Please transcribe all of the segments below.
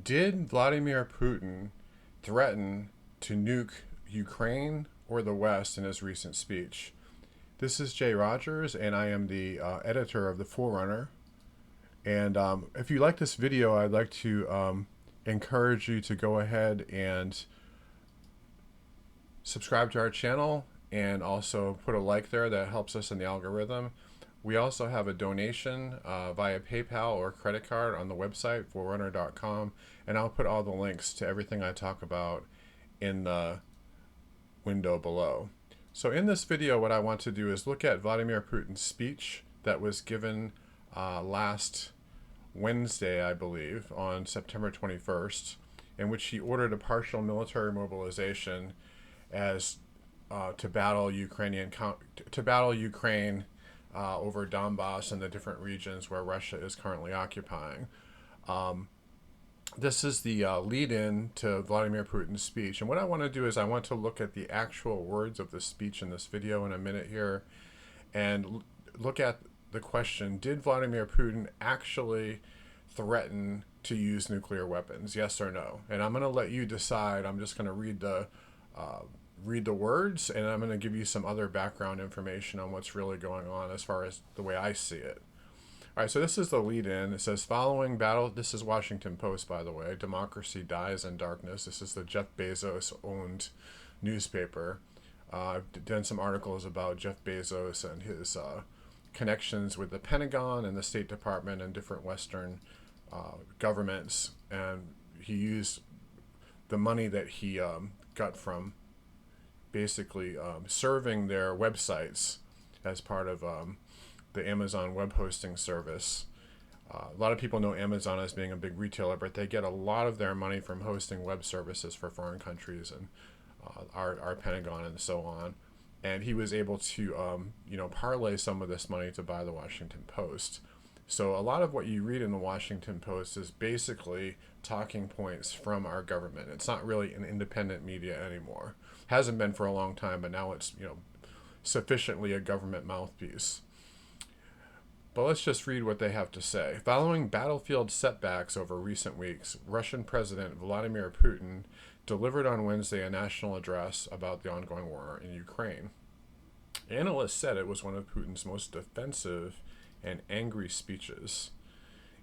Did Vladimir Putin threaten to nuke Ukraine or the West in his recent speech? This is Jay Rogers, and I am the editor of The Forerunner. And if you like this video, I'd like to encourage you to go ahead and subscribe to our channel and also put a like there. That helps us in the algorithm. We also have a donation via PayPal or credit card on the website, forerunner.com, and I'll put all the links to everything I talk about in the window below. So in this video, what I want to do is look at Vladimir Putin's speech that was given last Wednesday, I believe, on September 21st, in which he ordered a partial military mobilization as to battle Ukraine over Donbass and the different regions where Russia is currently occupying. This is the lead-in to Vladimir Putin's speech. And what I want to do is I want to look at the actual words of the speech in this video in a minute here and look at the question, did Vladimir Putin actually threaten to use nuclear weapons, yes or no? And I'm going to let you decide. I'm just going to read the words, and I'm going to give you some other background information on what's really going on as far as the way I see it. All right, so this is the lead-in. It says, following battle, this is Washington Post, by the way, democracy dies in darkness. This is the Jeff Bezos-owned newspaper. I've done some articles about Jeff Bezos and his connections with the Pentagon and the State Department and different Western governments, and he used the money that he got from basically serving their websites as part of the Amazon web hosting service. A lot of people know Amazon as being a big retailer, but they get a lot of their money from hosting web services for foreign countries and our Pentagon and so on. And he was able to, parlay some of this money to buy the Washington Post. So a lot of what you read in the Washington Post is basically talking points from our government. It's not really an independent media anymore. Hasn't been for a long time, but now it's, sufficiently a government mouthpiece. But let's just read what they have to say. Following battlefield setbacks over recent weeks, Russian President Vladimir Putin delivered on Wednesday a national address about the ongoing war in Ukraine. Analysts said it was one of Putin's most defensive and angry speeches.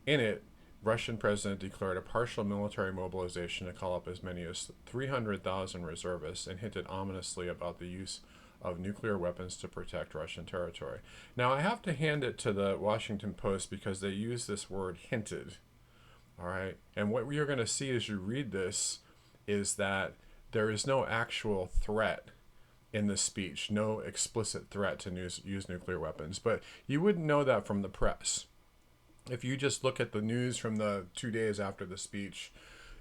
In it, Russian president declared a partial military mobilization to call up as many as 300,000 reservists and hinted ominously about the use of nuclear weapons to protect Russian territory. Now, I have to hand it to the Washington Post because they use this word hinted. All right. And what you're going to see as you read this is that there is no actual threat in the speech, no explicit threat to use nuclear weapons. But you wouldn't know that from the press. If you just look at the news from the 2 days after the speech,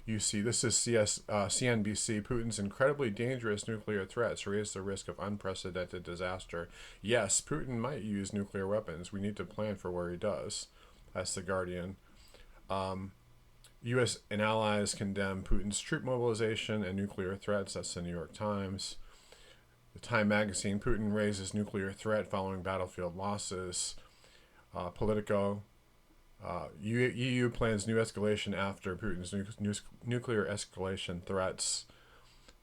you see this is CNBC. Putin's incredibly dangerous nuclear threats raise the risk of unprecedented disaster. Yes, Putin might use nuclear weapons. We need to plan for where he does. That's The Guardian. U.S. and allies condemn Putin's troop mobilization and nuclear threats. That's the New York Times. The Time magazine, Putin raises nuclear threat following battlefield losses. Politico, EU plans new escalation after Putin's nuclear escalation threats.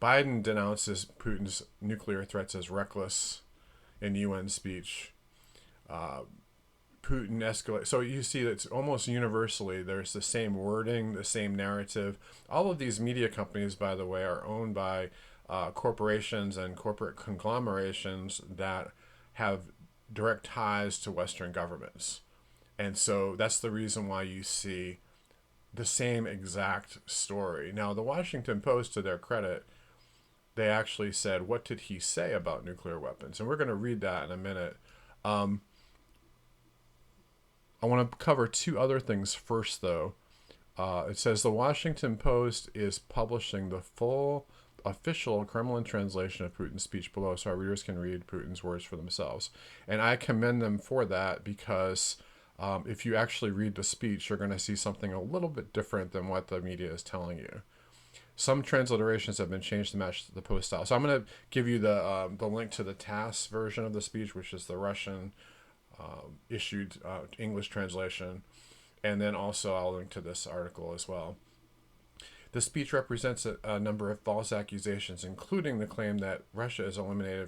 Biden denounces Putin's nuclear threats as reckless in UN speech. Putin escalates. So you see that it's almost universally there's the same wording, the same narrative. All of these media companies, by the way, are owned by corporations and corporate conglomerations that have direct ties to Western governments. And so that's the reason why you see the same exact story. Now, the Washington Post, to their credit, they actually said, what did he say about nuclear weapons? And we're going to read that in a minute. I want to cover two other things first, though. It says the Washington Post is publishing the full official Kremlin translation of Putin's speech below, so our readers can read Putin's words for themselves. And I commend them for that because if you actually read the speech, you're going to see something a little bit different than what the media is telling you. Some transliterations have been changed to match the Post style. So I'm going to give you the link to the TASS version of the speech, which is the Russian issued English translation. And then also I'll link to this article as well. The speech represents a number of false accusations, including the claim that Russia is eliminating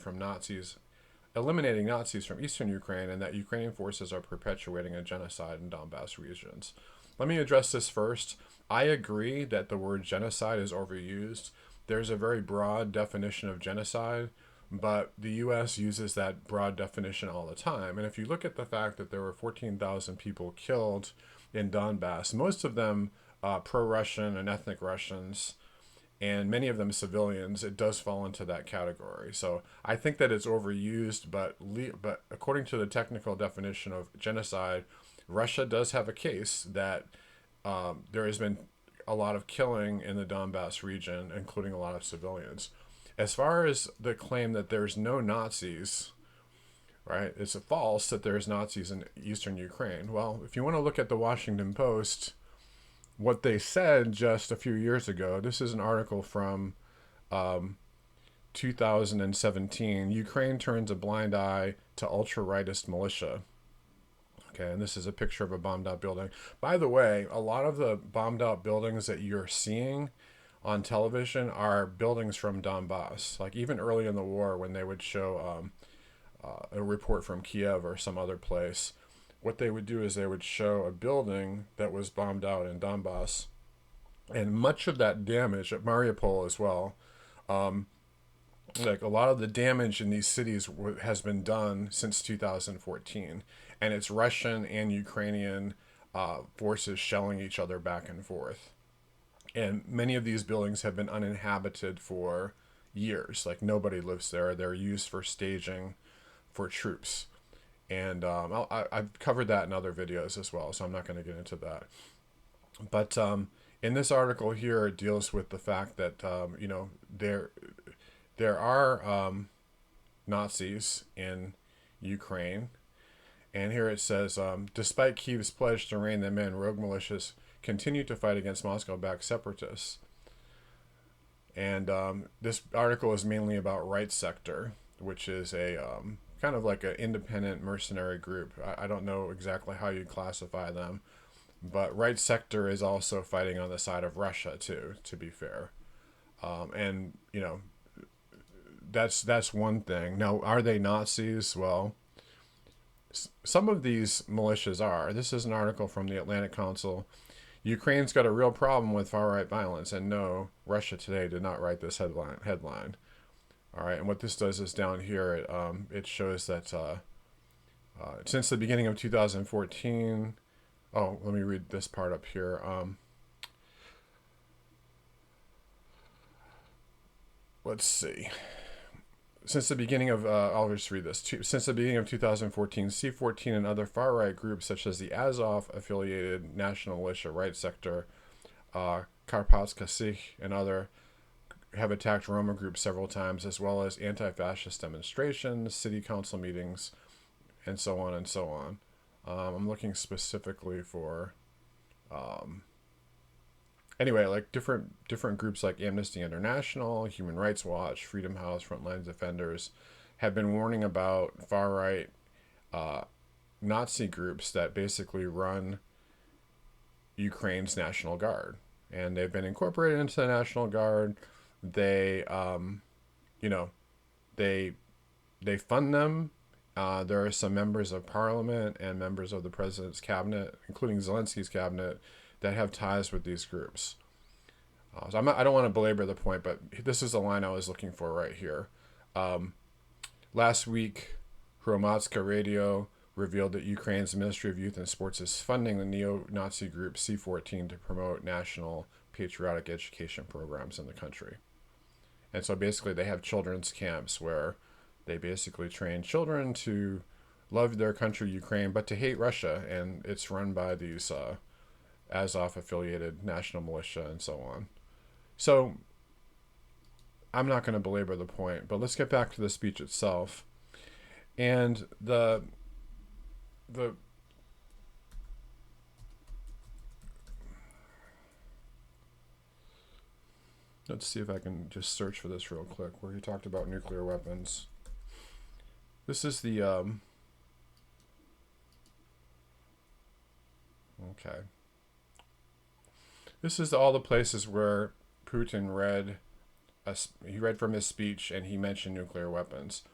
Nazis from eastern Ukraine, and that Ukrainian forces are perpetuating a genocide in Donbass regions. Let me address this first. I agree that the word genocide is overused. There's a very broad definition of genocide, but the U.S. uses that broad definition all the time. And if you look at the fact that there were 14,000 people killed in Donbass, most of them pro-Russian and ethnic Russians, and many of them civilians, it does fall into that category. So I think that it's overused, but according to the technical definition of genocide, Russia does have a case that there has been a lot of killing in the Donbass region, including a lot of civilians. As far as the claim that there's no Nazis, right, it's a false that there's Nazis in eastern Ukraine. Well, if you want to look at the Washington Post, what they said just a few years ago, this is an article from 2017, Ukraine turns a blind eye to ultra-rightist militia. Okay, and this is a picture of a bombed out building. By the way, a lot of the bombed out buildings that you're seeing on television are buildings from Donbass. Like even early in the war when they would show a report from Kiev or some other place, what they would do is they would show a building that was bombed out in Donbass. And much of that damage, at Mariupol as well, like a lot of the damage in these cities has been done since 2014. And it's Russian and Ukrainian forces shelling each other back and forth. And many of these buildings have been uninhabited for years. Like nobody lives there. They're used for staging for troops. And I've covered that in other videos as well, so I'm not going to get into that. But in this article here, it deals with the fact that, you know, there are Nazis in Ukraine. And here it says, despite Kyiv's pledge to rein them in, rogue militias continue to fight against Moscow-backed separatists. And this article is mainly about Right Sector, which is a kind of like an independent mercenary group. I don't know exactly how you classify them, but Right Sector is also fighting on the side of Russia too, to be fair. And you know, that's one thing. Now, are they Nazis? Well, some of these militias are. This is an article from the Atlantic Council. Ukraine's got a real problem with far-right violence, and no, Russia Today did not write this headline. All right, and what this does is down here, it shows that since the beginning of 2014, oh, let me read this part up here. Let's see. Since the beginning of, I'll just read this. Since the beginning of 2014, C-14 and other far-right groups such as the Azov-affiliated National Militia Right Sector, Karpatska Sich, and other have attacked Roma groups several times, as well as anti-fascist demonstrations, city council meetings, and so on and so on. I'm looking specifically for, anyway, like different groups like Amnesty International, Human Rights Watch, Freedom House, Frontline Defenders have been warning about far-right Nazi groups that basically run Ukraine's National Guard. And they've been incorporated into the National Guard. They, you know, they fund them. There are some members of parliament and members of the president's cabinet, including Zelensky's cabinet, that have ties with these groups. So I don't want to belabor the point, but this is the line I was looking for right here. Last week, Hromadska Radio revealed that Ukraine's Ministry of Youth and Sports is funding the neo-Nazi group C-14 to promote national patriotic education programs in the country. And so basically they have children's camps where they basically train children to love their country, Ukraine, but to hate Russia. And it's run by these Azov-affiliated national militia and so on. So I'm not going to belabor the point, but let's get back to the speech itself. And let's see if I can just search for this real quick, where he talked about nuclear weapons. This is the, okay. This is all the places where Putin read. He read from his speech, and he mentioned nuclear weapons.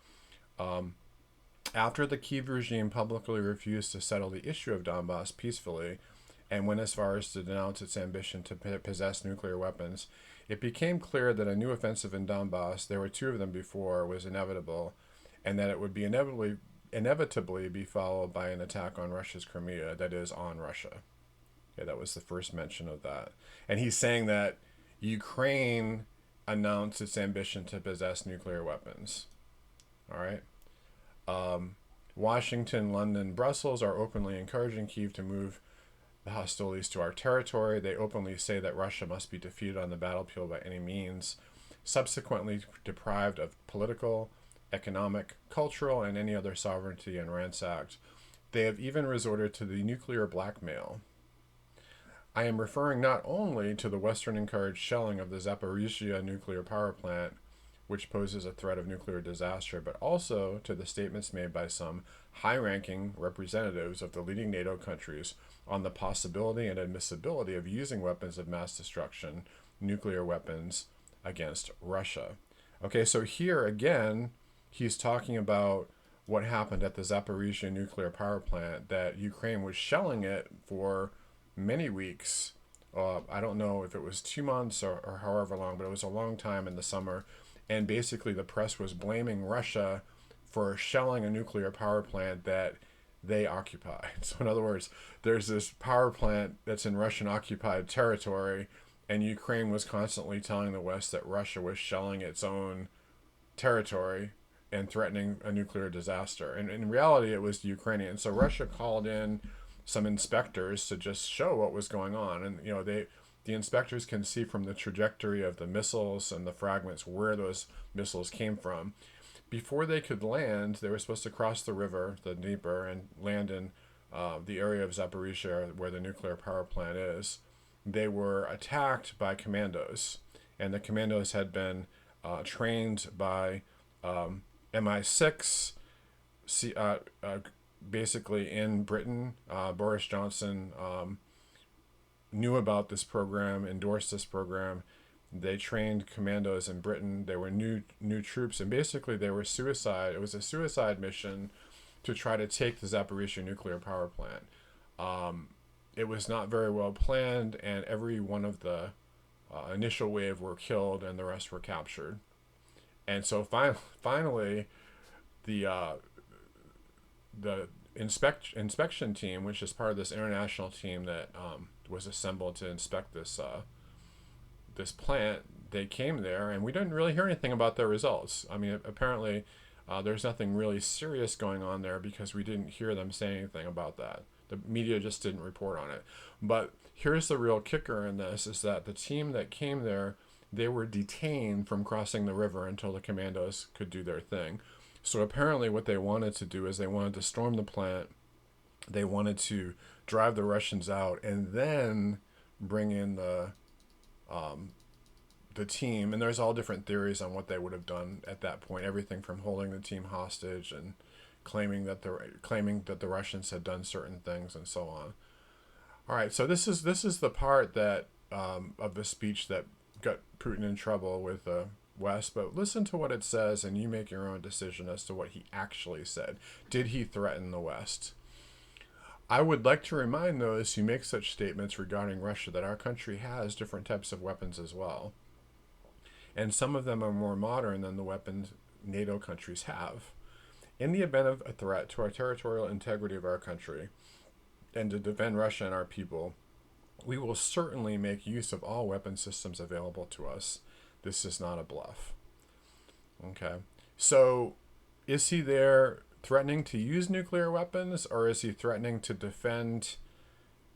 After the Kyiv regime publicly refused to settle the issue of Donbass peacefully and went as far as to denounce its ambition to possess nuclear weapons, it became clear that a new offensive in Donbass, there were two of them before, was inevitable, and that it would be inevitably be followed by an attack on Russia's Crimea, that is, on Russia. Yeah, that was the first mention of that. And he's saying that Ukraine announced its ambition to possess nuclear weapons. All right. Washington, London, Brussels are openly encouraging Kyiv to move the hostilities to our territory. They openly say that Russia must be defeated on the battlefield by any means, subsequently deprived of political, economic, cultural, and any other sovereignty and ransacked. They have even resorted to the nuclear blackmail. I am referring not only to the Western-encouraged shelling of the Zaporizhzhia nuclear power plant, which poses a threat of nuclear disaster, but also to the statements made by some high-ranking representatives of the leading NATO countries on the possibility and admissibility of using weapons of mass destruction, nuclear weapons, against Russia. Okay, so here again, he's talking about what happened at the Zaporizhzhia nuclear power plant, that Ukraine was shelling it for many weeks. I don't know if it was 2 months or however long, but it was a long time in the summer. And basically the press was blaming Russia for shelling a nuclear power plant that they occupied. So in other words, there's this power plant that's in Russian-occupied territory, and Ukraine was constantly telling the West that Russia was shelling its own territory and threatening a nuclear disaster. And in reality, it was the Ukrainians. So Russia called in some inspectors to just show what was going on. And, you know, the inspectors can see from the trajectory of the missiles and the fragments where those missiles came from. Before they could land, they were supposed to cross the river, the Dnieper, and land in the area of Zaporizhzhia where the nuclear power plant is. They were attacked by commandos, and the commandos had been trained by MI6, basically in Britain. Boris Johnson knew about this program, endorsed this program. They trained commandos in Britain. They were new troops, and basically they were suicide. It was a suicide mission to try to take the Zaporizhzhia nuclear power plant. It was not very well planned, and every one of the initial wave were killed, and the rest were captured. And so finally, the inspection team, which is part of this international team that was assembled to inspect this plant, they came there, and we didn't really hear anything about their results. I mean, apparently there's nothing really serious going on there because we didn't hear them say anything about that. The media just didn't report on it. But here's the real kicker in this, is that the team that came there, they were detained from crossing the river until the commandos could do their thing. So apparently what they wanted to do is they wanted to storm the plant, they wanted to drive the Russians out, and then bring in the team. And there's all different theories on what they would have done at that point. Everything from holding the team hostage and claiming that the Russians had done certain things and so on. All right, so this is the part that of the speech that got Putin in trouble with the West. But listen to what it says, and you make your own decision as to what he actually said. Did he threaten the West? I would like to remind those who make such statements regarding Russia that our country has different types of weapons as well. And some of them are more modern than the weapons NATO countries have. In the event of a threat to our territorial integrity of our country, and to defend Russia and our people, we will certainly make use of all weapon systems available to us. This is not a bluff. Okay. So, is he there threatening to use nuclear weapons, or is he threatening to defend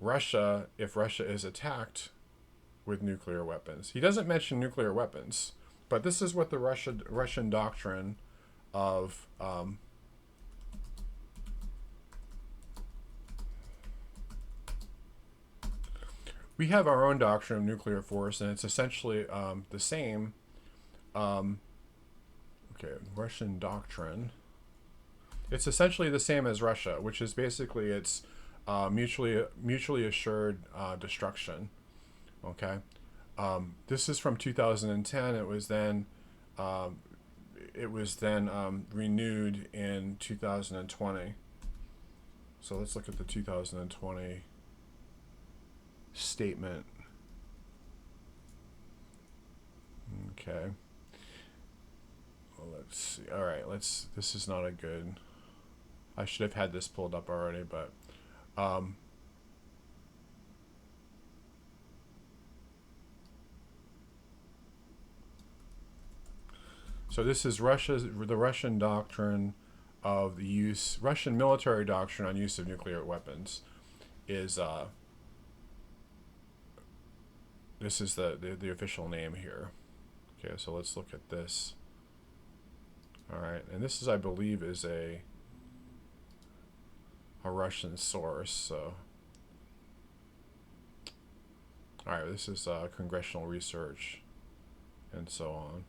Russia if Russia is attacked with nuclear weapons? He doesn't mention nuclear weapons, but this is what the Russian doctrine of we have our own doctrine of nuclear force, and it's essentially the same. Russian doctrine. It's essentially the same as Russia, which is basically it's mutually assured destruction. Okay, this is from 2010. It was then renewed in 2020. So let's look at the 2020 statement. Okay. Well, let's see. All right, this is not a good. I should have had this pulled up already, but so this is the Russian doctrine of the Russian military doctrine on use of nuclear weapons is this is the official name here. Okay, so let's look at this. All right, and this is, I believe, is a Russian source. So, all right, this is congressional research and so on.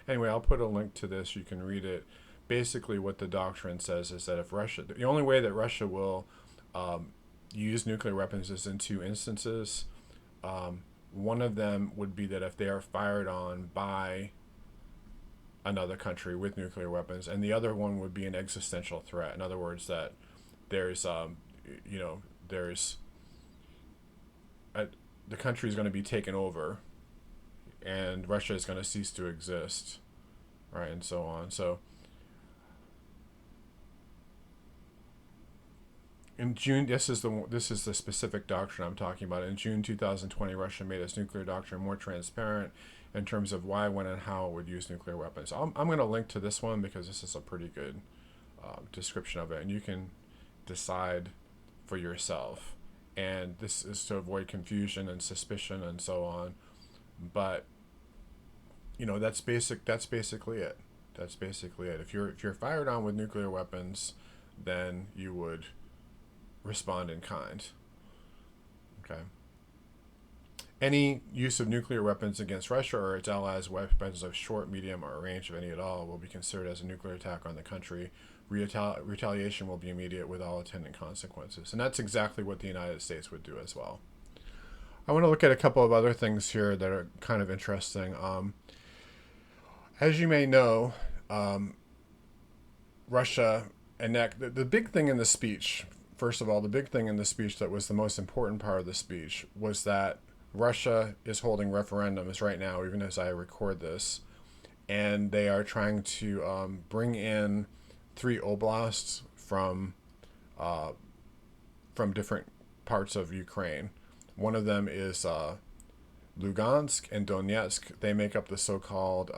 Anyway, I'll put a link to this. You can read it. Basically, what the doctrine says is that if Russia, the only way that Russia will use nuclear weapons is in two instances. One of them would be that if they are fired on by another country with nuclear weapons, and the other one would be an existential threat. In other words, that there's, the country is going to be taken over, and Russia is going to cease to exist, right, and so on. So in June, this is the specific doctrine I'm talking about. In June 2020, Russia made its nuclear doctrine more transparent in terms of why, when, and how it would use nuclear weapons. I'm going to link to this one because this is a pretty good description of it, and you can decide for yourself. And this is to avoid confusion and suspicion and so on. But that's basically it. That's basically it. If you're fired on with nuclear weapons, then you would respond in kind. Okay. Any use of nuclear weapons against Russia or its allies, weapons of short, medium, or range of any at all, will be considered as a nuclear attack on the country. Retaliation will be immediate with all attendant consequences. And that's exactly what the United States would do as well. I want to look at a couple of other things here that are kind of interesting. As you may know, Russia enacted the big thing in the speech. First of all, the big thing in the speech that was the most important part of the speech was that Russia is holding referendums right now, even as I record this, and they are trying to bring in 3 oblasts from different parts of Ukraine. One of them is Lugansk and Donetsk. They make up the so-called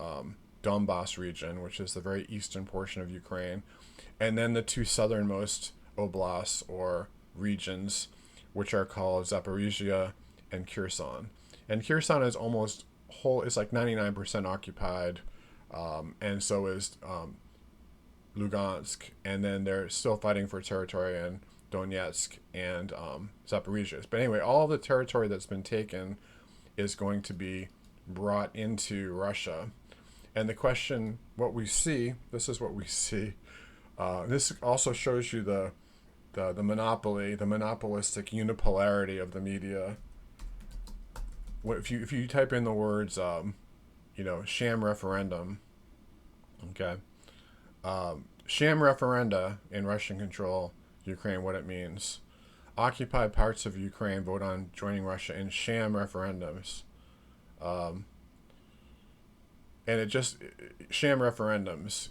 Donbass region, which is the very eastern portion of Ukraine. And then the 2 southernmost oblasts or regions, which are called Zaporizhia and Kherson. And Kherson is almost whole, it's like 99% occupied, and so is Lugansk. And then they're still fighting for territory in Donetsk and Zaporizhia. But anyway, all the territory that's been taken is going to be brought into Russia. And the question, this is what we see. This also shows you the monopolistic unipolarity of the media. If you type in the words, sham referendum, okay, sham referenda in Russian control Ukraine, what it means: occupied parts of Ukraine vote on joining Russia in sham referendums, and sham referendums.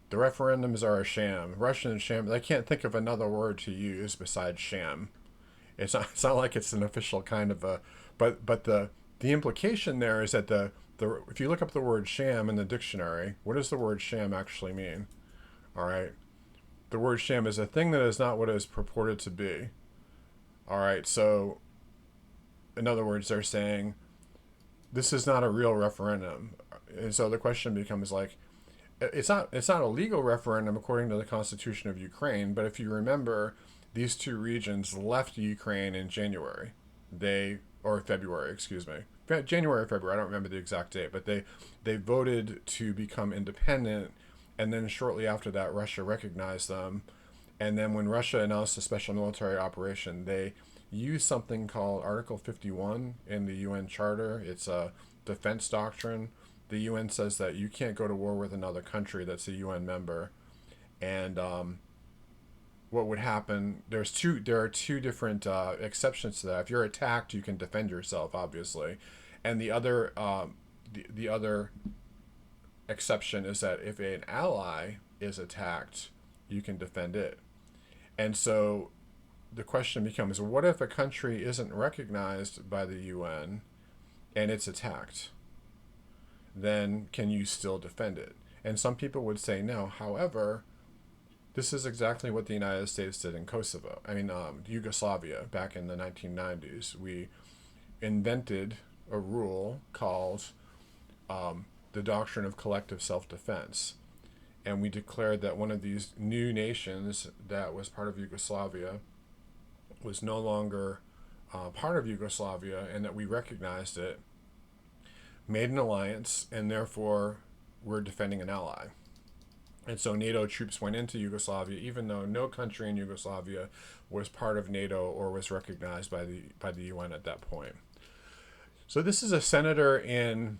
The referendums are a sham. Russian sham. They can't think of another word to use besides sham. It's not like it's an official kind of a. But the implication there is that if you look up the word sham in the dictionary, what does the word sham actually mean? All right. The word sham is a thing that is not what it is purported to be. All right. So, in other words, they're saying this is not a real referendum, and so the question becomes like, it's not a legal referendum according to the Constitution of Ukraine. But if you remember, these 2 regions left Ukraine in January. February, excuse me. January or February, I don't remember the exact date, but they voted to become independent, and then shortly after that, Russia recognized them, And then when Russia announced a special military operation, they used something called Article 51 in the UN Charter. It's a defense doctrine. The UN says that you can't go to war with another country that's a UN member. And what would happen? There are two different exceptions to that. If you're attacked, you can defend yourself, obviously, and the other exception is that if an ally is attacked, you can defend it. And so the question becomes, what if a country isn't recognized by the UN and it's attacked? Then can you still defend it? And some people would say no. However, this is exactly what the United States did in Kosovo. Yugoslavia back in the 1990s. We invented a rule called the doctrine of collective self-defense. And we declared that one of these new nations that was part of Yugoslavia was no longer part of Yugoslavia, and that we recognized it, made an alliance, and therefore we're defending an ally. And so NATO troops went into Yugoslavia, even though no country in Yugoslavia was part of NATO or was recognized by the UN at that point. So this is a senator in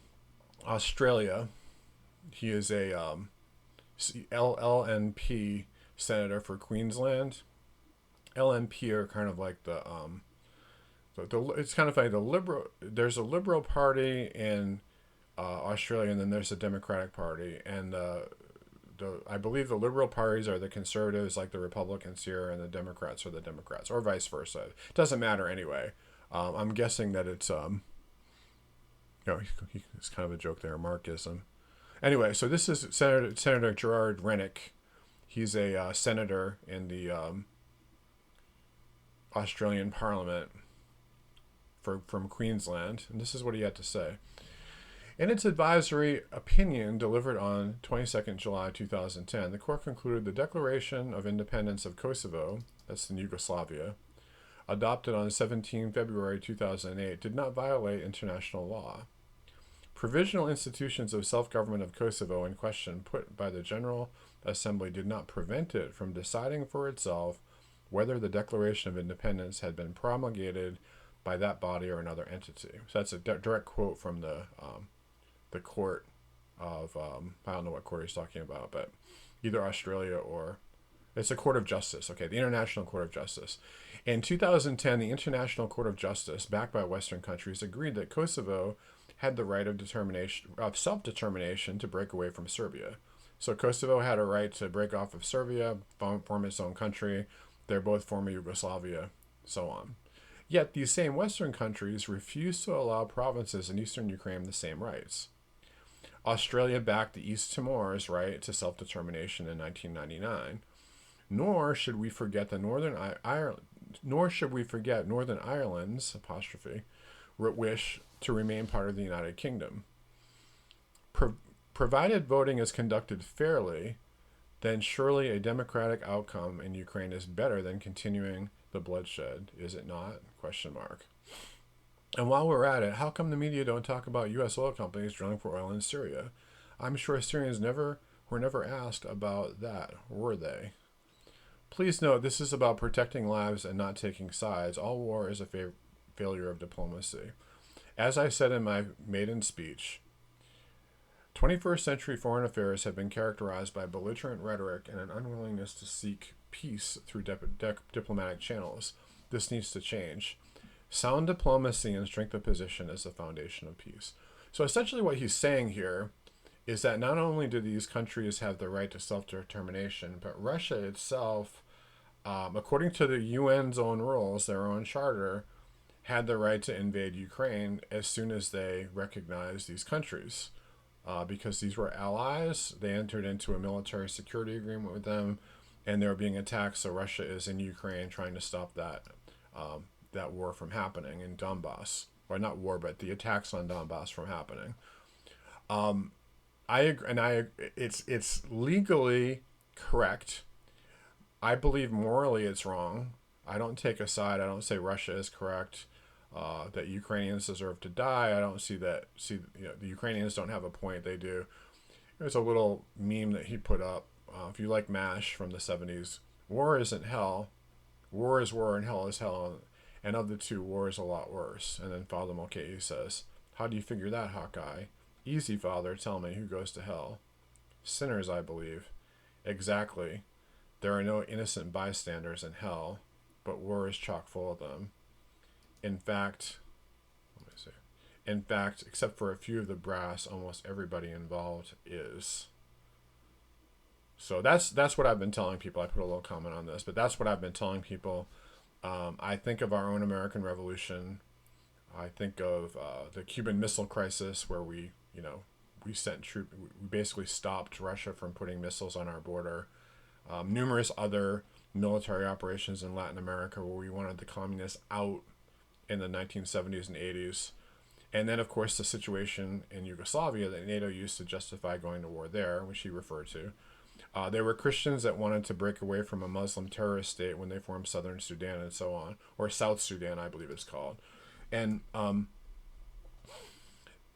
Australia. He is a LNP senator for Queensland. LNP are kind of like it's kind of like the liberal. There's a Liberal Party in Australia, and then there's a Democratic Party, and I believe the Liberal parties are the Conservatives, like the Republicans here, and the Democrats are the Democrats, or vice versa. It doesn't matter anyway. I'm guessing that it's it's kind of a joke there, Marxism. Anyway, so this is Senator Gerard Rennick. He's a senator in the Australian Parliament from Queensland, and this is what he had to say. In its advisory opinion delivered on 22nd July 2010, the court concluded the Declaration of Independence of Kosovo, that's in Yugoslavia, adopted on 17 February 2008, did not violate international law. Provisional institutions of self-government of Kosovo in question put by the General Assembly did not prevent it from deciding for itself whether the Declaration of Independence had been promulgated by that body or another entity. So that's a direct quote from the court of, I don't know what court he's talking about, but either Australia or, it's a court of justice. Okay, the International Court of Justice. In 2010, the International Court of Justice, backed by Western countries, agreed that Kosovo had the right of self-determination to break away from Serbia. So Kosovo had a right to break off of Serbia, form its own country. They're both former Yugoslavia, so on. Yet these same Western countries refused to allow provinces in eastern Ukraine the same rights. Australia backed the East Timor's right to self-determination in 1999. Nor should we forget Northern Ireland's wish to remain part of the United Kingdom. Provided voting is conducted fairly, then surely a democratic outcome in Ukraine is better than continuing the bloodshed, is it not? And while we're at it, how come the media don't talk about U.S. oil companies drilling for oil in Syria? I'm sure Syrians were never asked about that, were they? Please note, this is about protecting lives and not taking sides. All war is a failure of diplomacy. As I said in my maiden speech, 21st century foreign affairs have been characterized by belligerent rhetoric and an unwillingness to seek peace through diplomatic channels. This needs to change. Sound diplomacy and strength of position is the foundation of peace. So essentially what he's saying here is that not only do these countries have the right to self-determination, but Russia itself, according to the UN's own rules, their own charter, had the right to invade Ukraine as soon as they recognized these countries. Because these were allies, they entered into a military security agreement with them, and they were being attacked, so Russia is in Ukraine trying to stop that war from happening in Donbass. Or not war, but the attacks on Donbass from happening. I agree, and it's legally correct. I believe morally it's wrong. I don't take a side. I don't say Russia is correct. That Ukrainians deserve to die. I don't see the Ukrainians don't have a point. They do. There's a little meme that he put up. If you like MASH from the 70s, War isn't hell. War is war and hell is hell. And of the two, war is a lot worse. And then Father Mulcahy says, how do you figure that, Hawkeye? Easy, Father, tell me, who goes to hell? Sinners, I believe. Exactly. There are no innocent bystanders in hell, but war is chock full of them. In fact, except for a few of the brass, almost everybody involved is. So that's what I've been telling people. I put a little comment on this, but that's what I've been telling people. I think of our own American Revolution. I think of the Cuban Missile Crisis, where we sent troops. We basically stopped Russia from putting missiles on our border. Numerous other military operations in Latin America where we wanted the communists out in the 1970s and 80s. And then, of course, the situation in Yugoslavia that NATO used to justify going to war there, which he referred to. There were Christians that wanted to break away from a Muslim terrorist state when they formed Southern Sudan and so on, or South Sudan, I believe it's called. And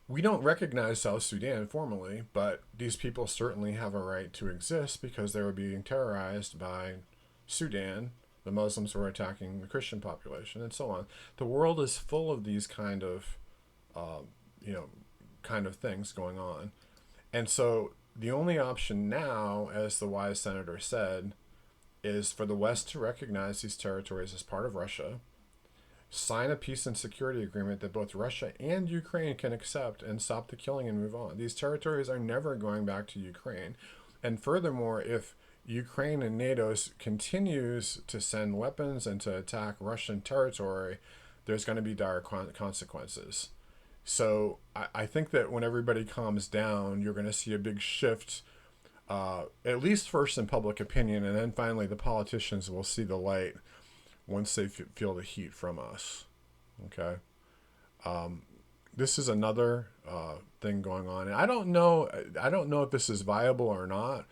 we don't recognize South Sudan formally, but these people certainly have a right to exist because they were being terrorized by Sudan. The Muslims were attacking the Christian population and so on. The world is full of these kind of things going on. And so the only option now, as the wise senator said, is for the West to recognize these territories as part of Russia, sign a peace and security agreement that both Russia and Ukraine can accept, and stop the killing and move on. These territories are never going back to Ukraine. And furthermore, if Ukraine and NATO continues to send weapons and to attack Russian territory, there's going to be dire consequences. So I think that when everybody calms down, you're going to see a big shift, at least first in public opinion, and then finally the politicians will see the light once they feel the heat from us. Okay. This is another thing going on. And I don't know if this is viable or not,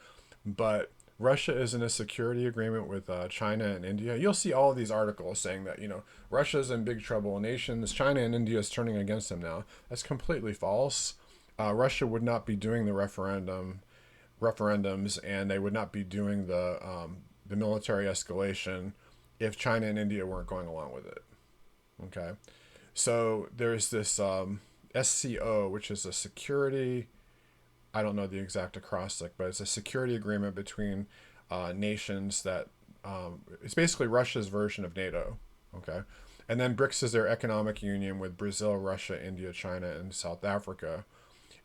but Russia is in a security agreement with China and India. You'll see all of these articles saying that, Russia's in big trouble. Nations, China and India is turning against them now. That's completely false. Russia would not be doing the referendums, and they would not be doing the military escalation if China and India weren't going along with it. Okay. So there's this SCO, which is a security, I don't know the exact acrostic, but it's a security agreement between nations that it's basically Russia's version of NATO. Okay. And then BRICS is their economic union with Brazil, Russia, India, China, and South Africa.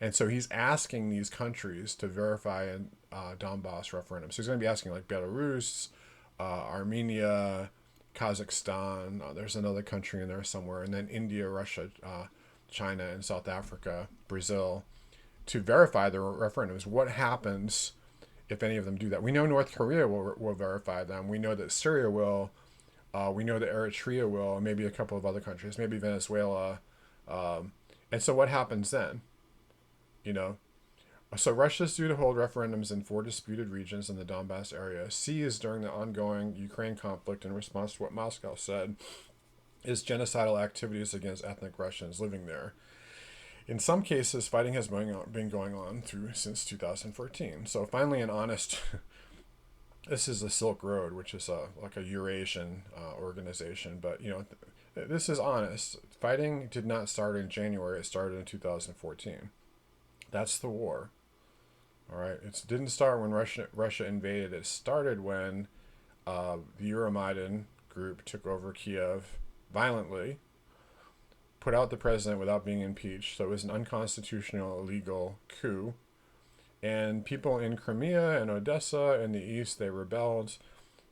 And so he's asking these countries to verify a Donbass referendum. So he's going to be asking like Belarus, Armenia, Kazakhstan, there's another country in there somewhere, and then India, Russia, China, and South Africa, Brazil, to verify the referendums. What happens if any of them do that? We know North Korea will verify them. We know that Syria will. We know that Eritrea will, and maybe a couple of other countries, maybe Venezuela. And so what happens then? So Russia's due to hold referendums in 4 disputed regions in the Donbass area. Seized during the ongoing Ukraine conflict in response to what Moscow said is genocidal activities against ethnic Russians living there. In some cases, fighting has been going on since 2014. So finally, an honest. This is the Silk Road, which is like a Eurasian organization, but this is honest. Fighting did not start in January; it started in 2014. That's the war. All right, it didn't start when Russia invaded. It started when the Euromaidan group took over Kiev violently, put out the president without being impeached. So it was an unconstitutional, illegal coup. And people in Crimea and Odessa in the east, they rebelled.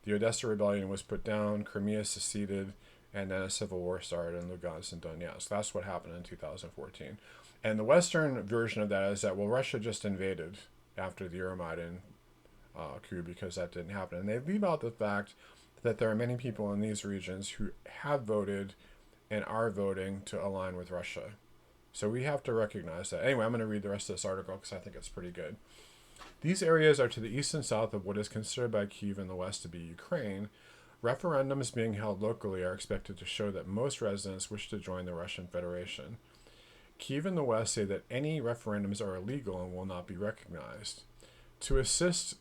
The Odessa rebellion was put down. Crimea seceded, and then a civil war started in Lugansk and Donetsk. That's what happened in 2014. And the Western version of that is that, well, Russia just invaded after the Euromaidan coup because that didn't happen. And they leave out the fact that there are many people in these regions who have voted and are voting to align with Russia. So we have to recognize that. Anyway, I'm going to read the rest of this article because I think it's pretty good. These areas are to the east and south of what is considered by Kyiv in the west to be Ukraine. Referendums being held locally are expected to show that most residents wish to join the Russian Federation. Kyiv and the west say that any referendums are illegal and will not be recognized. To assist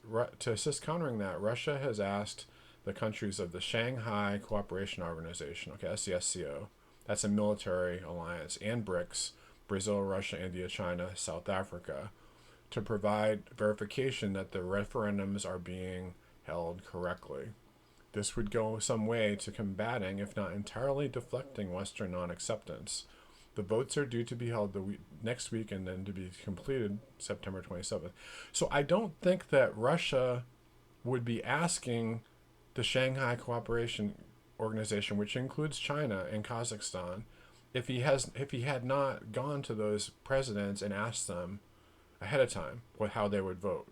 countering that, Russia has asked the countries of the Shanghai Cooperation Organization, okay, SCSCO, that's a military alliance, and BRICS, Brazil, Russia, India, China, South Africa, to provide verification that the referendums are being held correctly. This would go some way to combating, if not entirely deflecting, Western non-acceptance. The votes are due to be held next week and then to be completed September 27th. So I don't think that Russia would be asking the Shanghai Cooperation Organization, which includes China and Kazakhstan, if he had not gone to those presidents and asked them ahead of time how they would vote.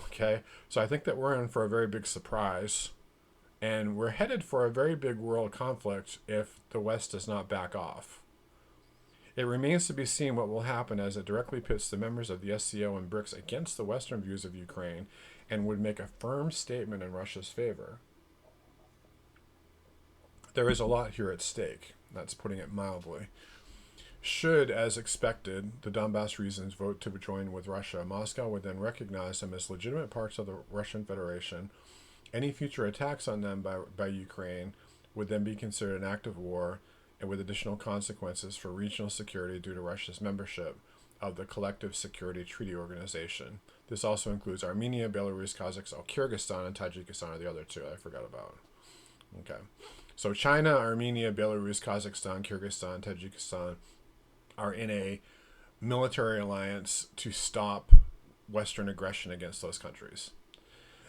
Okay, so I think that we're in for a very big surprise, and we're headed for a very big world conflict if the West does not back off. It remains to be seen what will happen, as it directly pits the members of the SCO and BRICS against the Western views of Ukraine and would make a firm statement in Russia's favor. There is a lot here at stake, that's putting it mildly. Should, as expected, the Donbass regions vote to join with Russia, Moscow would then recognize them as legitimate parts of the Russian Federation. Any future attacks on them by Ukraine would then be considered an act of war, and with additional consequences for regional security due to Russia's membership of the Collective Security Treaty Organization. This also includes Armenia, Belarus, Kazakhstan, Kyrgyzstan, and Tajikistan are the other two I forgot about. Okay. So China, Armenia, Belarus, Kazakhstan, Kyrgyzstan, Tajikistan are in a military alliance to stop Western aggression against those countries.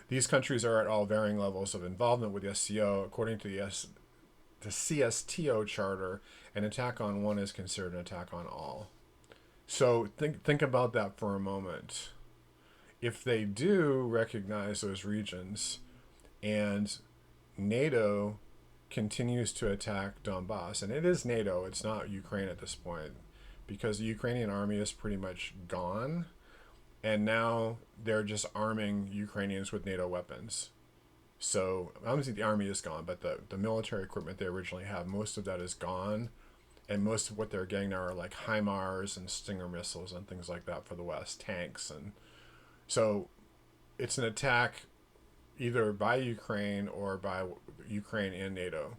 These countries are at all varying levels of involvement with the SCO. According to the CSTO charter, an attack on one is considered an attack on all. So think about that for a moment. If they do recognize those regions and NATO continues to attack Donbass, and it is NATO, it's not Ukraine at this point, because the Ukrainian army is pretty much gone, and now they're just arming Ukrainians with NATO weapons. So obviously the army is gone, but the military equipment they originally have, most of that is gone, and most of what they're getting now are like HIMARS and Stinger missiles and things like that for the West, tanks. And so it's an attack either by Ukraine or by Ukraine and NATO.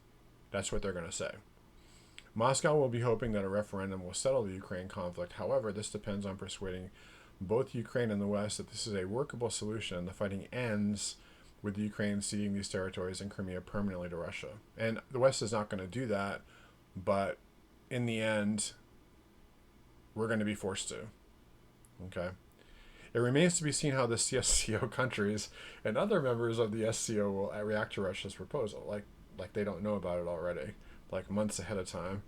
That's what they're going to say. Moscow will be hoping that a referendum will settle the Ukraine conflict. However, this depends on persuading both Ukraine and the West that this is a workable solution and the fighting ends with the Ukraine ceding these territories and Crimea permanently to Russia. And the West is not going to do that, but in the end, we're going to be forced to. Okay? It remains to be seen how the CSCO countries and other members of the SCO will react to Russia's proposal, like they don't know about it already, like months ahead of time.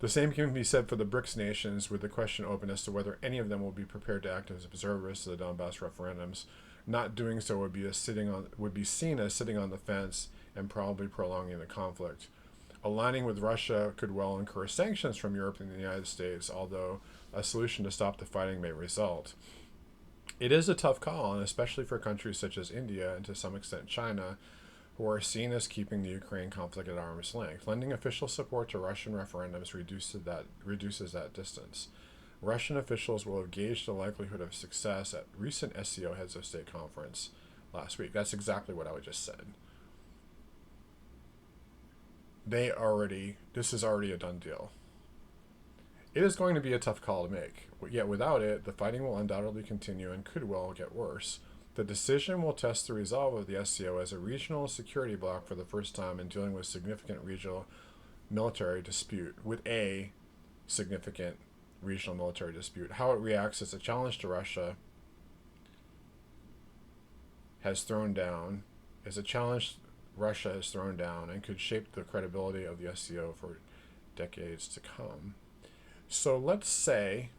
The same can be said for the BRICS nations, with the question open as to whether any of them will be prepared to act as observers to the Donbass referendums. Not doing so would be seen as sitting on the fence and probably prolonging the conflict. Aligning with Russia could well incur sanctions from Europe and the United States, although a solution to stop the fighting may result. It is a tough call, and especially for countries such as India and to some extent China, who are seen as keeping the Ukraine conflict at arm's length. Lending official support to Russian referendums reduces that distance. Russian officials will have gauged the likelihood of success at recent SCO Heads of State conference last week. That's exactly what I just said. This is already a done deal. It is going to be a tough call to make, yet without it, the fighting will undoubtedly continue and could well get worse. The decision will test the resolve of the SCO as a regional security bloc for the first time in dealing with significant regional military dispute, How it reacts as a challenge to Russia Russia has thrown down and could shape the credibility of the SCO for decades to come. So let's say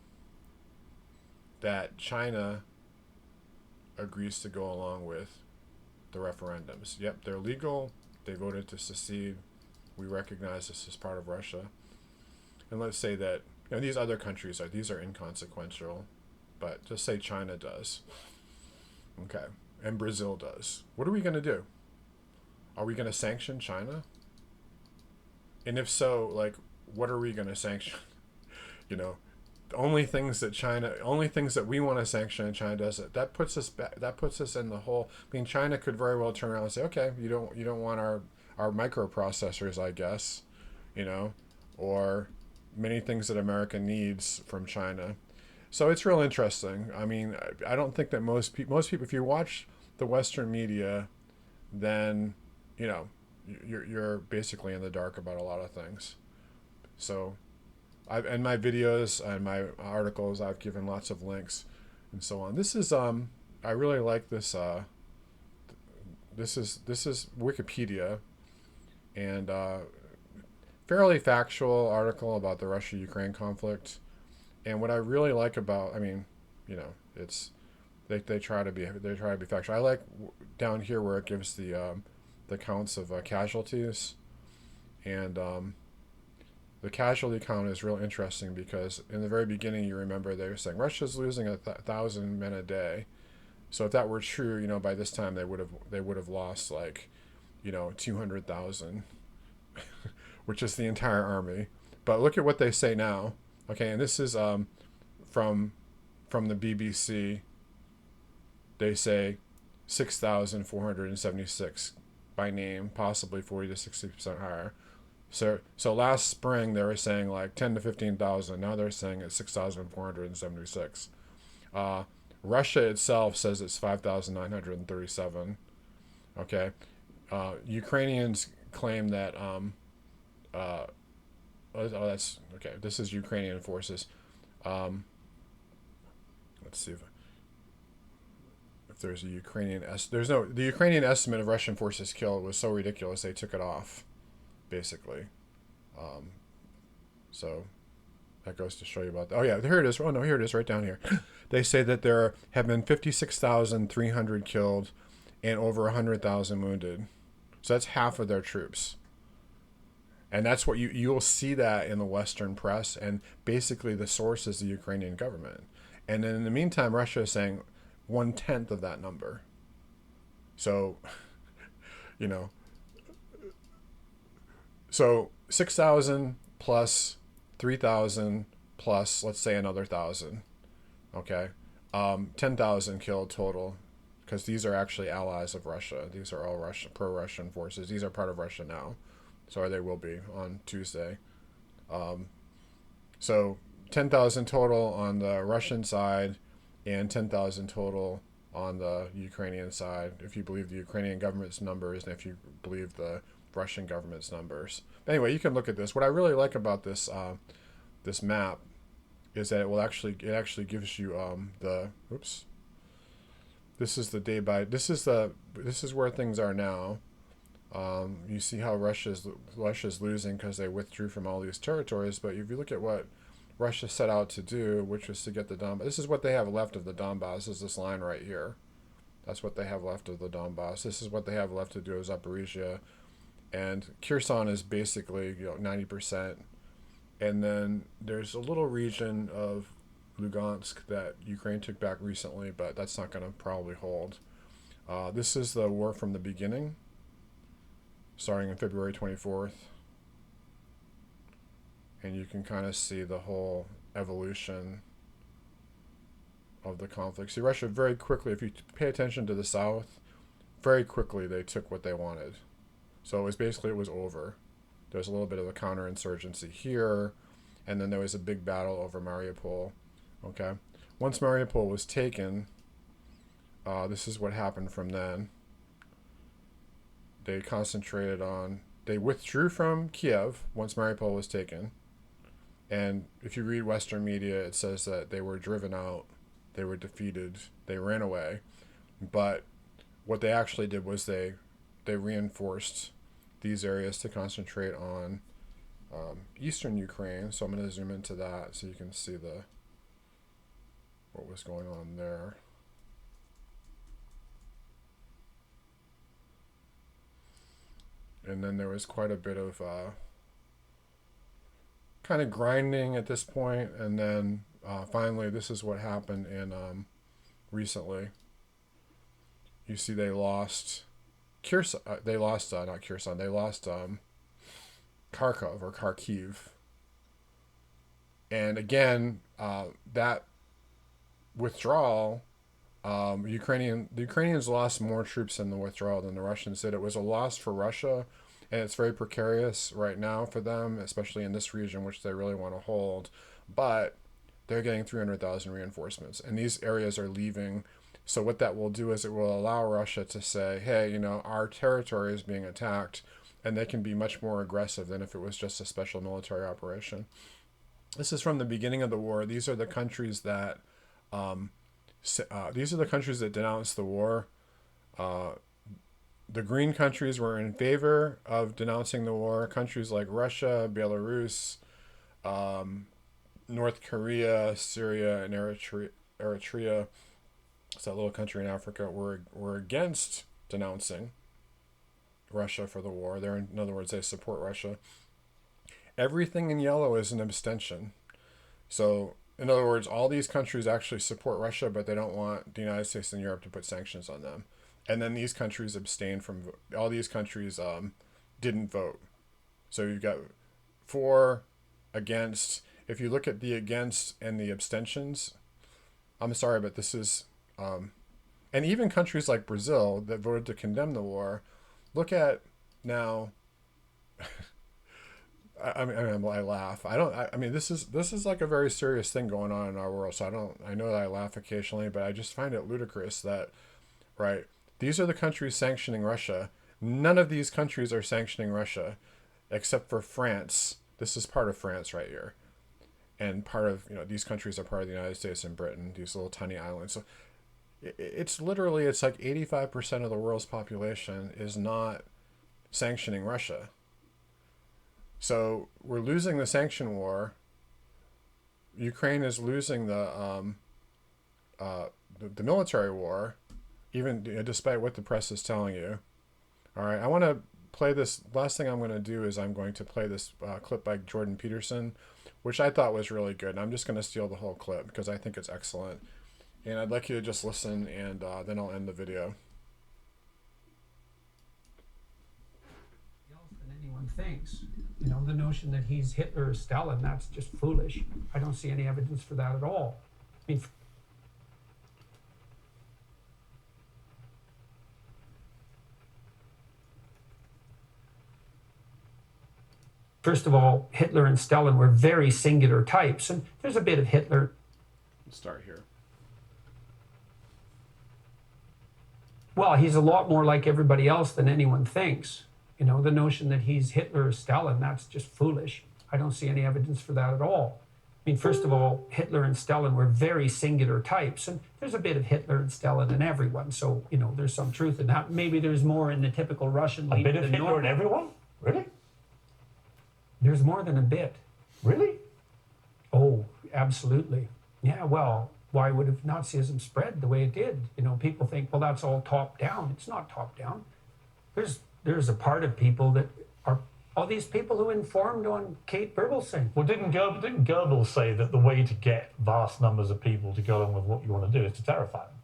that China agrees to go along with the referendums. Yep, they're legal. They voted to secede. We recognize this as part of Russia. And let's say that these other countries are inconsequential, but just say China does. Okay, and Brazil does. What are we going to do? Are we going to sanction China? And if so, what are we going to sanction? only things that we want to sanction, and China does it. That puts us back. That puts us in the hole. I mean, China could very well turn around and say, okay, you don't want our microprocessors, I guess, you know, or many things that America needs from China. So it's real interesting. I mean, I don't think that most people, if you watch the Western media, then, you know, you're basically in the dark about a lot of things. So, in my videos and my articles, I've given lots of links and so on. This is I really like this. This is Wikipedia, and fairly factual article about the Russia-Ukraine conflict. And what I really like about, I mean, you know, it's they try to be factual. I like down here where it gives the counts of casualties, and the casualty count is real interesting because in the very beginning, you remember they were saying Russia's losing 1,000 men a day. So if that were true, you know, by this time they would have lost like, you know, 200,000, which is the entire army. But look at what they say now. Okay, and this is from the BBC. They say 6,476 by name, possibly 40 to 60% higher. So last spring they were saying like 10 to 15,000. Now they're saying it's 6,476. Russia itself says it's 5,937. Okay, Ukrainians claim that that's okay. This is Ukrainian forces. Let's see if there's a Ukrainian the Ukrainian estimate of Russian forces killed was so ridiculous they took it off, basically. So that goes to show you about that. Oh yeah, here it is. Oh no, here it is, right down here. They say that there have been 56,300 killed and over 100,000 wounded. So that's half of their troops. And that's what you'll see that in the Western press, and basically the source is the Ukrainian government. And then in the meantime, Russia is saying 1/10 of that number. So, you know, so 6,000 plus 3,000 plus, let's say, another 1,000. Okay, 10,000 killed total, because these are actually allies of Russia. These are all pro-Russian forces. These are part of Russia now. So they will be on Tuesday. So 10,000 total on the Russian side and 10,000 total on the Ukrainian side, if you believe the Ukrainian government's numbers and if you believe the Russian government's numbers. Anyway, you can look at this. What I really like about this this map is that it actually gives you the oops. This is the this is where things are now. You see how Russia's losing because they withdrew from all these territories. But if you look at what Russia set out to do, which was to get the Donbass, this is what they have left of the Donbass. Is this line right here? That's what they have left of the Donbass. This is what they have left to do of Zaporizhia, and Kherson is basically 90%. And then there's a little region of Lugansk that Ukraine took back recently, but that's not going to probably hold. This is the war from the beginning, starting on February 24th. And you can kind of see the whole evolution of the conflict. See, Russia very quickly, if you pay attention to the south, very quickly they took what they wanted. So it was over. There was a little bit of a counterinsurgency here, and then there was a big battle over Mariupol. Okay, once Mariupol was taken, this is what happened from then. They withdrew from Kiev once Mariupol was taken. And if you read Western media, it says that they were driven out, they were defeated, they ran away. But what they actually did was they reinforced these areas to concentrate on eastern Ukraine. So I'm going to zoom into that so you can see what was going on there. And then there was quite a bit of kind of grinding at this point, and then finally this is what happened in recently. You see they lost Kherson, they lost not Kherson, they lost Kharkov or Kharkiv, And again, that withdrawal, the Ukrainians lost more troops in the withdrawal than the Russians did. It was a loss for Russia, and it's very precarious right now for them, especially in this region, which they really want to hold. But they're getting 300,000 reinforcements, and these areas are leaving. So what that will do is it will allow Russia to say, hey, you know, our territory is being attacked, and they can be much more aggressive than if it was just a special military operation. This is from the beginning of the war. These are the countries that denounced the war. The green countries were in favor of denouncing the war. Countries like Russia, Belarus, North Korea, Syria, and Eritrea, it's that little country in Africa, were against denouncing Russia for the war. In other words, they support Russia. Everything in yellow is an abstention. So, in other words, all these countries actually support Russia, but they don't want the United States and Europe to put sanctions on them. And then these countries abstain from, all these countries didn't vote. So you've got 4 against. If you look at the against and the abstentions, I'm sorry, but this is, and even countries like Brazil that voted to condemn the war, look at now, I laugh. I mean, this is like a very serious thing going on in our world. So I know that I laugh occasionally, but I just find it ludicrous that, right, these are the countries sanctioning Russia. None of these countries are sanctioning Russia, except for France. This is part of France right here. And part of, you know, these countries are part of the United States and Britain, these little tiny islands. So it's literally, it's like 85% of the world's population is not sanctioning Russia. So we're losing the sanction war. Ukraine is losing the military war, even despite what the press is telling you. All right, I want to play this. Last thing I'm going to do is I'm going to play this clip by Jordan Peterson, which I thought was really good. And I'm just going to steal the whole clip because I think it's excellent. And I'd like you to just listen, and then I'll end the video. Than anyone thinks. You know, the notion that he's Hitler or Stalin, that's just foolish. I don't see any evidence for that at all. I mean, first of all, Hitler and Stalin were very singular types, and there's a bit of Hitler. Let's start here. Well, he's a lot more like everybody else than anyone thinks. You know, the notion that he's Hitler or Stalin, that's just foolish. I don't see any evidence for that at all. I mean, first of all, Hitler and Stalin were very singular types, and there's a bit of Hitler and Stalin in everyone. So, you know, there's some truth in that. Maybe there's more in the typical Russian leader. A bit of Hitler in everyone? Really? There's more than a bit. Really? Oh, absolutely. Yeah, well, why would have Nazism spread the way it did? You know, people think, well, that's all top down. It's not top down. There's a part of people that are all these people who informed on Kate Birbelsing. Well, didn't Goebbels say that the way to get vast numbers of people to go along with what you want to do is to terrify them?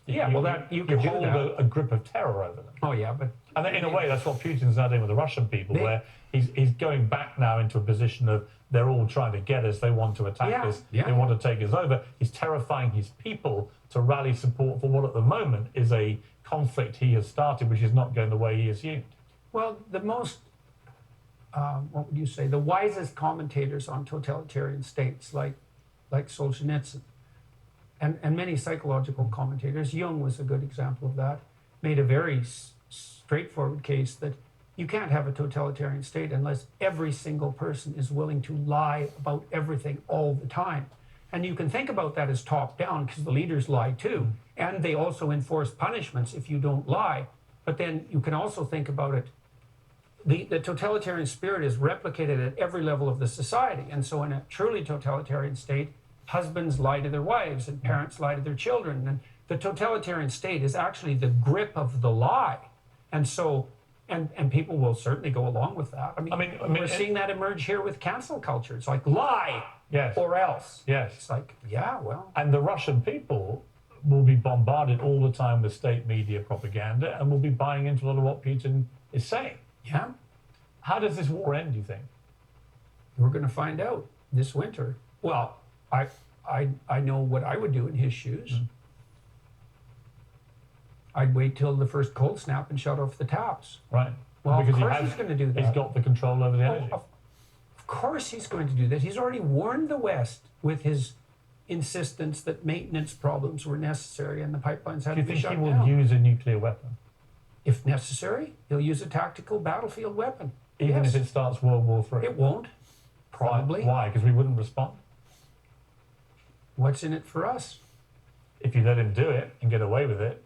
Yeah, you can hold a grip of terror over them. Oh, yeah, but... And in a way, that's what Putin's now doing with the Russian people, where he's going back now into a position of they're all trying to get us, they want to attack us, they want to take us over. He's terrifying his people to rally support for what at the moment is a conflict he has started, which is not going the way he assumed. Well, the most, what would you say, the wisest commentators on totalitarian states, like Solzhenitsyn, and many psychological commentators, Jung was a good example of that, made a very straightforward case that you can't have a totalitarian state unless every single person is willing to lie about everything all the time. And you can think about that as top down because the leaders lie too. And they also enforce punishments if you don't lie. But then you can also think about it. The totalitarian spirit is replicated at every level of the society. And so in a truly totalitarian state, husbands lie to their wives and parents lie to their children. And the totalitarian state is actually the grip of the lie. And so, and people will certainly go along with that. I mean we're seeing that emerge here with cancel culture. It's like lie or else. Yes. It's like, yeah, well. And the Russian people will be bombarded all the time with state media propaganda and will be buying into a lot of what Putin is saying. Yeah. How does this war end, do you think? We're going to find out this winter. Well, I know what I would do in his shoes. I'd wait till the first cold snap and shut off the taps. Right. Well, because of course he's going to do that. He's got the control over the energy. Of course he's going to do that. He's already warned the West with his insistence that maintenance problems were necessary and the pipelines had Do to you be think shut he will down. use a nuclear weapon? If necessary, he'll use a tactical battlefield weapon. Even Yes. if it starts World War III? It won't. Probably. Why? Because we wouldn't respond? What's in it for us? If you let him do it and get away with it,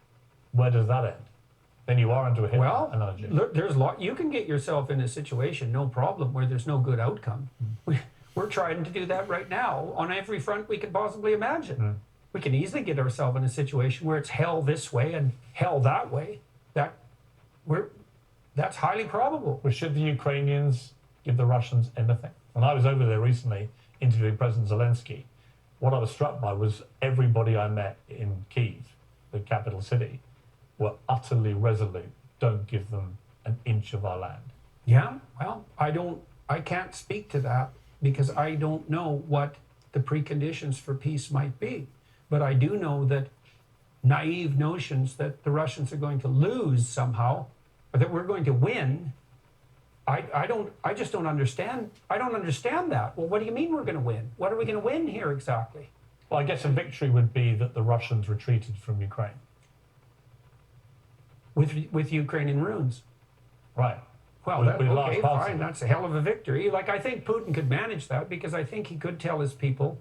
where does that end? Then you are into a hit analogy. Look, there's you can get yourself in a situation, no problem, where there's no good outcome. We're trying to do that right now on every front we could possibly imagine. We can easily get ourselves in a situation where it's hell this way and hell that way. That's highly probable. Well, should the Ukrainians give the Russians anything? When I was over there recently interviewing President Zelensky, what I was struck by was everybody I met in Kyiv, the capital city, were utterly resolute. Don't give them an inch of our land. Yeah, well, I can't speak to that because I don't know what the preconditions for peace might be. But I do know that naive notions that the Russians are going to lose somehow, or that we're going to win, I just don't understand. I don't understand that. Well, what do you mean we're going to win? What are we going to win here exactly? Well, I guess a victory would be that the Russians retreated from Ukraine. With Ukrainian ruins. Right. Well, okay, fine. That's a hell of a victory. Like, I think Putin could manage that because I think he could tell his people,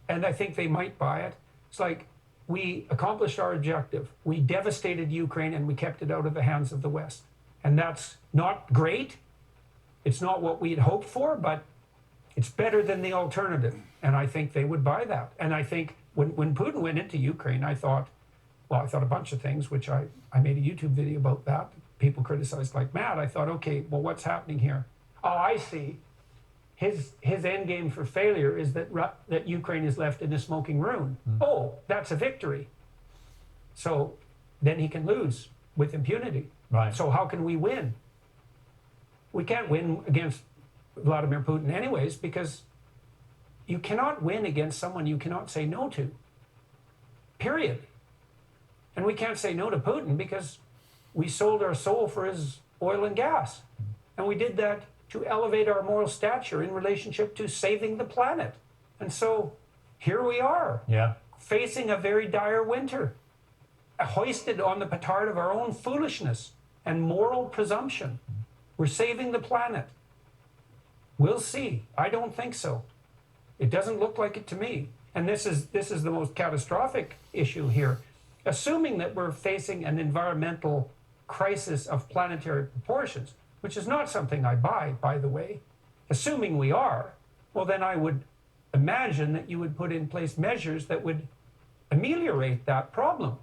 and I think they might buy it. It's like, we accomplished our objective. We devastated Ukraine and we kept it out of the hands of the West. And that's not great. It's not what we had hoped for, but it's better than the alternative. And I think they would buy that. And I think when Putin went into Ukraine, I thought a bunch of things, which I made a YouTube video about that. People criticized like mad. I thought, okay, well, what's happening here? Oh, I see. His end game for failure is that Ukraine is left in a smoking ruin. Oh, that's a victory. So then he can lose with impunity. Right. So how can we win? We can't win against Vladimir Putin anyways, because you cannot win against someone you cannot say no to. Period. And we can't say no to Putin because we sold our soul for his oil and gas. And we did that to elevate our moral stature in relationship to saving the planet. And so here we are, facing a very dire winter, hoisted on the petard of our own foolishness and moral presumption. We're saving the planet. We'll see. I don't think so. It doesn't look like it to me. And this is the most catastrophic issue here. Assuming that we're facing an environmental crisis of planetary proportions, which is not something I buy, by the way. Assuming we are, well, then I would imagine that you would put in place measures that would ameliorate that problem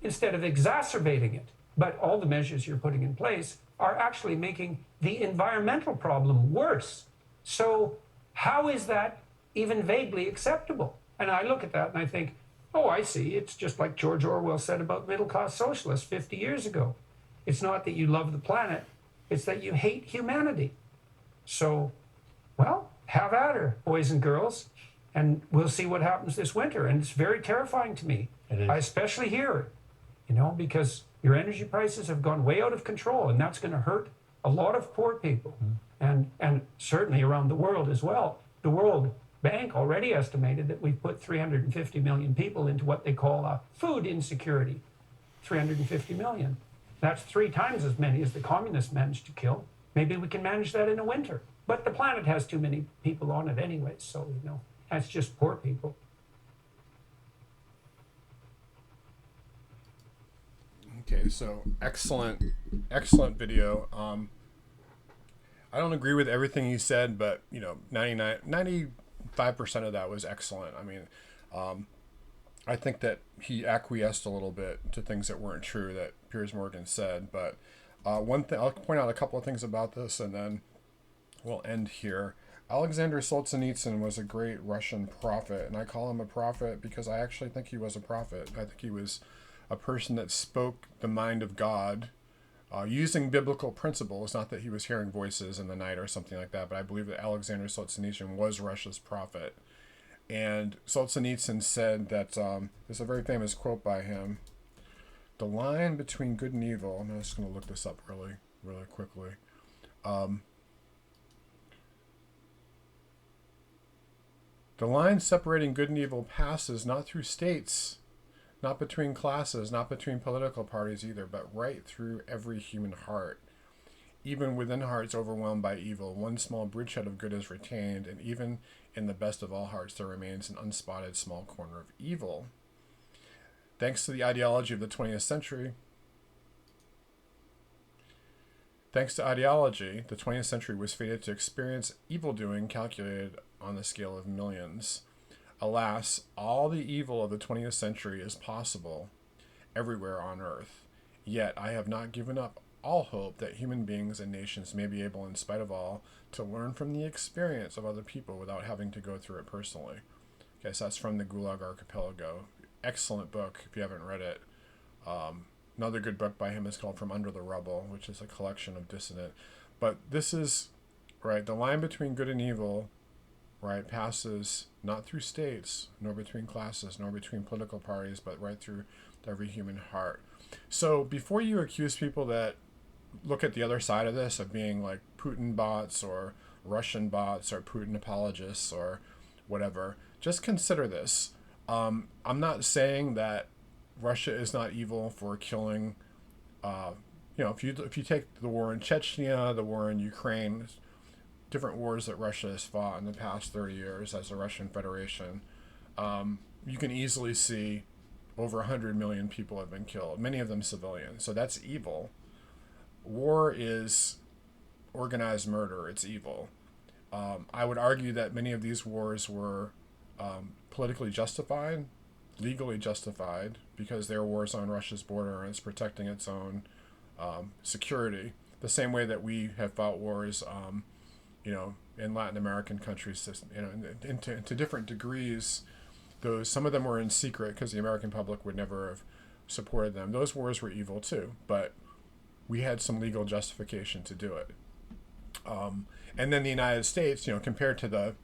instead of exacerbating it. But all the measures you're putting in place are actually making the environmental problem worse. So how is that even vaguely acceptable? And I look at that and I think, oh, I see. It's just like George Orwell said about middle-class socialists 50 years ago. It's not that you love the planet, it's that you hate humanity. So, well, have at her, boys and girls, and we'll see what happens this winter. And it's very terrifying to me. It is. I especially hear it, because your energy prices have gone way out of control, and that's going to hurt a lot of poor people, and certainly around the world as well. The World Bank already estimated that we've put 350 million people into what they call a food insecurity. 350 million. That's 3 times as many as the communists managed to kill. Maybe we can manage that in a winter. But the planet has too many people on it anyway, so, that's just poor people. Okay, so excellent video. I don't agree with everything he said, but 95% of that was excellent. I mean, I think that he acquiesced a little bit to things that weren't true that Piers Morgan said. But one thing, I'll point out a couple of things about this, and then we'll end here. Alexander Solzhenitsyn was a great Russian prophet, and I call him a prophet because I actually think he was a prophet. I think he was a person that spoke the mind of God using biblical principles. Not that he was hearing voices in the night or something like that, but I believe that Alexander Solzhenitsyn was Russia's prophet. And Solzhenitsyn said that, there's a very famous quote by him, the line between good and evil, I'm just going to look this up really quickly. The line separating good and evil passes not through states, not between classes, not between political parties either, but right through every human heart. Even within hearts overwhelmed by evil, one small bridgehead of good is retained, and even in the best of all hearts there remains an unspotted small corner of evil. Thanks to the ideology of the 20th century, the 20th century was fated to experience evildoing calculated on the scale of millions. Alas, all the evil of the 20th century is possible everywhere on earth. Yet I have not given up all hope that human beings and nations may be able, in spite of all, to learn from the experience of other people without having to go through it personally. Okay, so that's from the Gulag Archipelago. Excellent book if you haven't read it. Another good book by him is called From Under the Rubble, which is a collection of dissonant. But this is, right, the line between good and evil, right, passes not through states, nor between classes, nor between political parties, but right through every human heart. So before you accuse people that look at the other side of this of being like Putin bots or Russian bots or Putin apologists or whatever, just consider this. I'm not saying that Russia is not evil for killing, if you take the war in Chechnya, the war in Ukraine, different wars that Russia has fought in the past 30 years as the Russian Federation, you can easily see over 100 million people have been killed, many of them civilians. So that's evil. War is organized murder. It's evil. I would argue that many of these wars were politically justified, legally justified, because they're wars on Russia's border and it's protecting its own security. The same way that we have fought wars, in Latin American countries, to different degrees. Some of them were in secret because the American public would never have supported them. Those wars were evil too, but we had some legal justification to do it. And then the United States, compared to the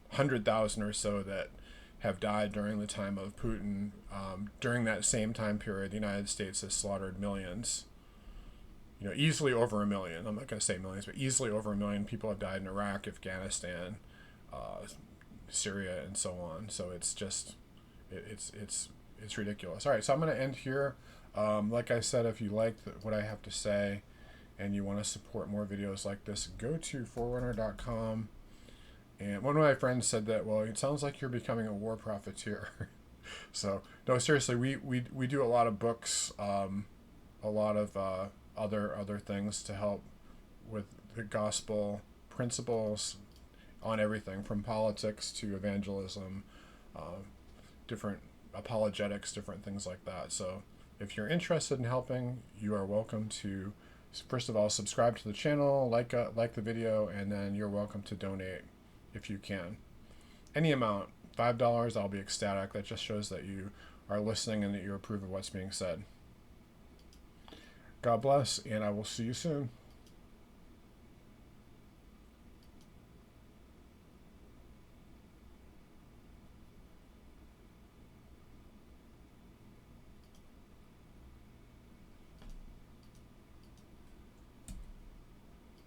100,000 or so that have died during the time of Putin, during that same time period, the United States has slaughtered millions. Easily over a million. I'm not going to say millions, but easily over a million people have died in Iraq, Afghanistan, Syria, and so on. So it's just, it's ridiculous. All right, so I'm going to end here. Like I said, if you like what I have to say and you want to support more videos like this, go to forerunner.com. And one of my friends said that, well, it sounds like you're becoming a war profiteer. So, no, seriously, we do a lot of books, a lot of other things to help with the gospel principles on everything from politics to evangelism, different apologetics, different things like that. So if you're interested in helping, you are welcome to, first of all, subscribe to the channel, like the video, and then you're welcome to donate if you can. Any amount, $5, I'll be ecstatic. That just shows that you are listening and that you approve of what's being said. God bless, and I will see you soon.